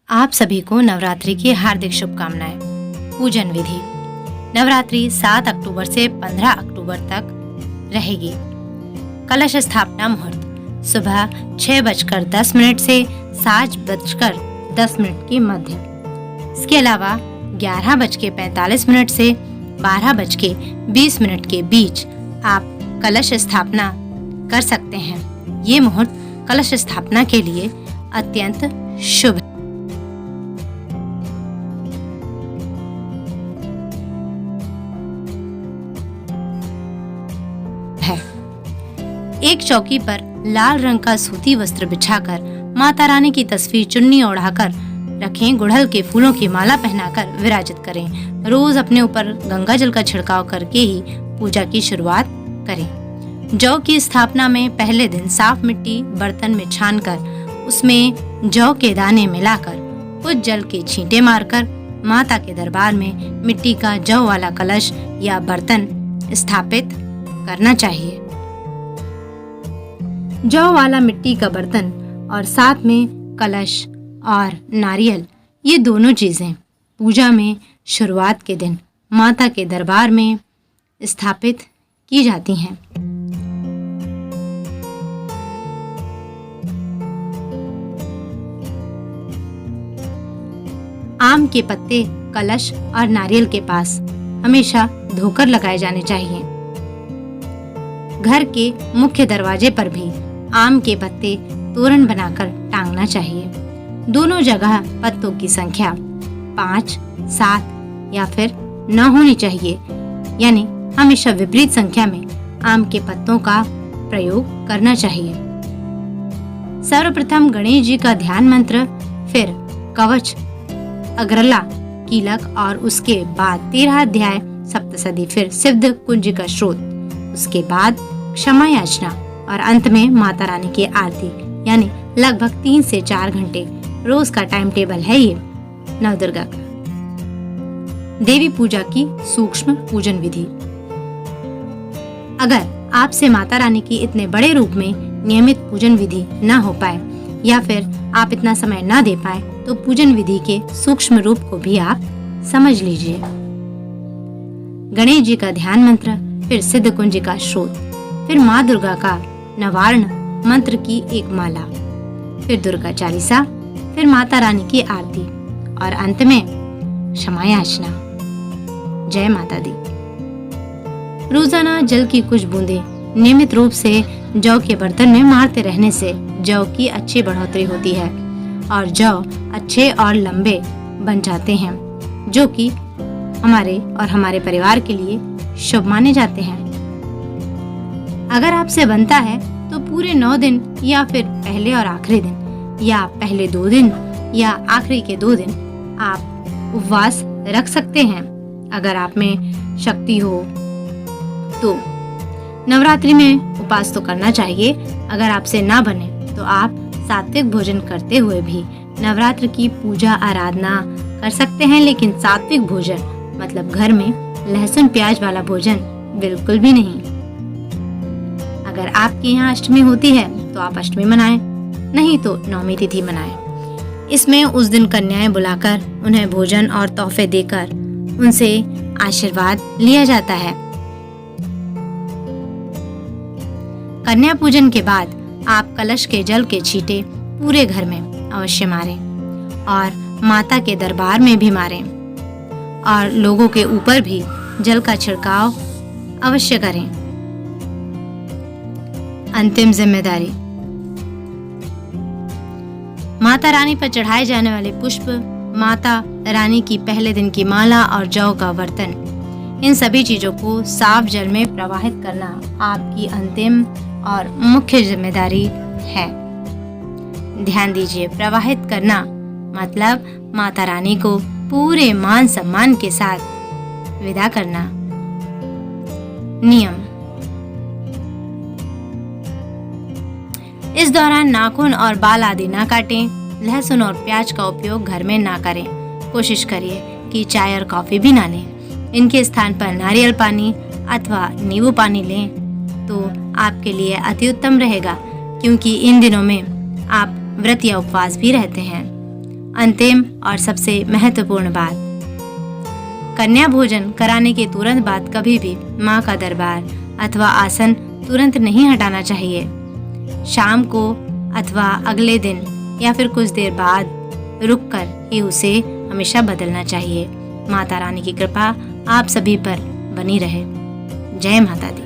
आप सभी को नवरात्रि की हार्दिक शुभकामनाएं। पूजन विधि। नवरात्रि 7 अक्टूबर से 15 अक्टूबर तक रहेगी। कलश स्थापना मुहूर्त सुबह 6:10 से 7:10 के मध्य। इसके अलावा 11:45 से 12:20 के बीच आप कलश स्थापना कर सकते हैं। ये मुहूर्त कलश स्थापना के लिए अत्यंत शुभ है। एक चौकी पर लाल रंग का सूती वस्त्र बिछाकर माता रानी की तस्वीर चुन्नी ओढ़ाकर रखें। गुड़हल के फूलों की माला पहनाकर विराजित करें। रोज अपने ऊपर गंगा जल का छिड़काव करके ही पूजा की शुरुआत करें। जौ की स्थापना में पहले दिन साफ मिट्टी बर्तन में छानकर उसमें जौ के दाने मिलाकर कुछ जल के छींटे मारकर माता के दरबार में मिट्टी का जौ वाला कलश या बर्तन स्थापित करना चाहिए। जौ वाला मिट्टी का बर्तन और साथ में कलश और नारियल, ये दोनों चीजें पूजा में शुरुआत के दिन माता के दरबार में स्थापित की जाती हैं। आम के पत्ते कलश और नारियल के पास हमेशा धोकर लगाए जाने चाहिए। घर के मुख्य दरवाजे पर भी आम के पत्ते तोरण बनाकर टांगना चाहिए। दोनों जगह पत्तों की संख्या 5, 7 या फिर 9 होनी चाहिए, यानी हमेशा विपरीत संख्या में आम के पत्तों का प्रयोग करना चाहिए। सर्वप्रथम गणेश जी का ध्यान मंत्र, फिर कवच, अग्रला, कीलक और उसके बाद 13 अध्याय सप्तशती, फिर सिद्ध कुंज का स्रोत, उसके बाद क्षमा याचना और अंत में माता रानी की आरती, यानी लगभग 3 से 4 घंटे रोज का टाइम टेबल है ये नवदुर्गा का। देवी पूजा की सूक्ष्म पूजन विधि। अगर आपसे माता रानी की इतने बड़े रूप में नियमित पूजन विधि न हो पाए या फिर आप इतना समय न दे पाए तो पूजन विधि के सूक्ष्म रूप को भी आप समझ लीजिए। गणेश जी का ध्यान मंत्र, फिर सिद्ध कुंज का स्रोत, फिर माँ दुर्गा का नवार्ण मंत्र की एक माला, फिर दुर्गा चालीसा, फिर माता रानी की आरती और अंत में क्षमा याचना। जय माता दी। रोजाना जल की कुछ बूंदें नियमित रूप से जौ के बर्तन में मारते रहने से जौ की अच्छी बढ़ोतरी होती है और जौ अच्छे और लंबे बन जाते हैं, जो कि हमारे और हमारे परिवार के लिए शुभ माने जाते हैं। अगर आपसे बनता है तो पूरे 9 दिन या फिर पहले और आखिरी दिन या पहले 2 दिन या आखिरी के 2 दिन आप उपवास रख सकते हैं। अगर आप में शक्ति हो तो नवरात्रि में उपवास तो करना चाहिए। अगर आपसे ना बने तो आप सात्विक भोजन करते हुए भी नवरात्र की पूजा आराधना कर सकते हैं, लेकिन सात्विक भोजन मतलब घर में लहसुन प्याज वाला भोजन बिल्कुल भी नहीं। अगर आपके यहाँ अष्टमी होती है तो आप अष्टमी मनाएं, नहीं तो नवमी तिथि मनाएं। इसमें उस दिन कन्याएं बुलाकर उन्हें भोजन और तोहफे देकर उनसे आशीर्वाद लिया जाता है। कन्या पूजन के बाद आप कलश के जल के छींटे पूरे घर में अवश्य मारें और माता के दरबार में भी मारें और लोगों के ऊपर भी जल का छिड़काव अवश्य करें। अंतिम जिम्मेदारी। माता रानी पर चढ़ाए जाने वाले पुष्प, माता रानी की पहले दिन की माला और जौ का बर्तन, इन सभी चीजों को साफ जल में प्रवाहित करना आपकी अंतिम और मुख्य जिम्मेदारी है। ध्यान दीजिए, प्रवाहित करना मतलब माता रानी को पूरे मान सम्मान के साथ विदा करना। नियम। इस दौरान नाखून और बाल आदि ना काटें। लहसुन और प्याज का उपयोग घर में ना करें। कोशिश करिए कि चाय और कॉफी भी ना लें। इनके स्थान पर नारियल पानी अथवा नींबू पानी लें तो आपके लिए अति उत्तम रहेगा, क्योंकि इन दिनों में आप व्रत या उपवास भी रहते हैं। अंतिम और सबसे महत्वपूर्ण बात, कन्या भोजन कराने के तुरंत बाद कभी भी माँ का दरबार अथवा आसन तुरंत नहीं हटाना चाहिए। शाम को अथवा अगले दिन या फिर कुछ देर बाद रुककर ही उसे हमेशा बदलना चाहिए। माता रानी की कृपा आप सभी पर बनी रहे। जय माता दी।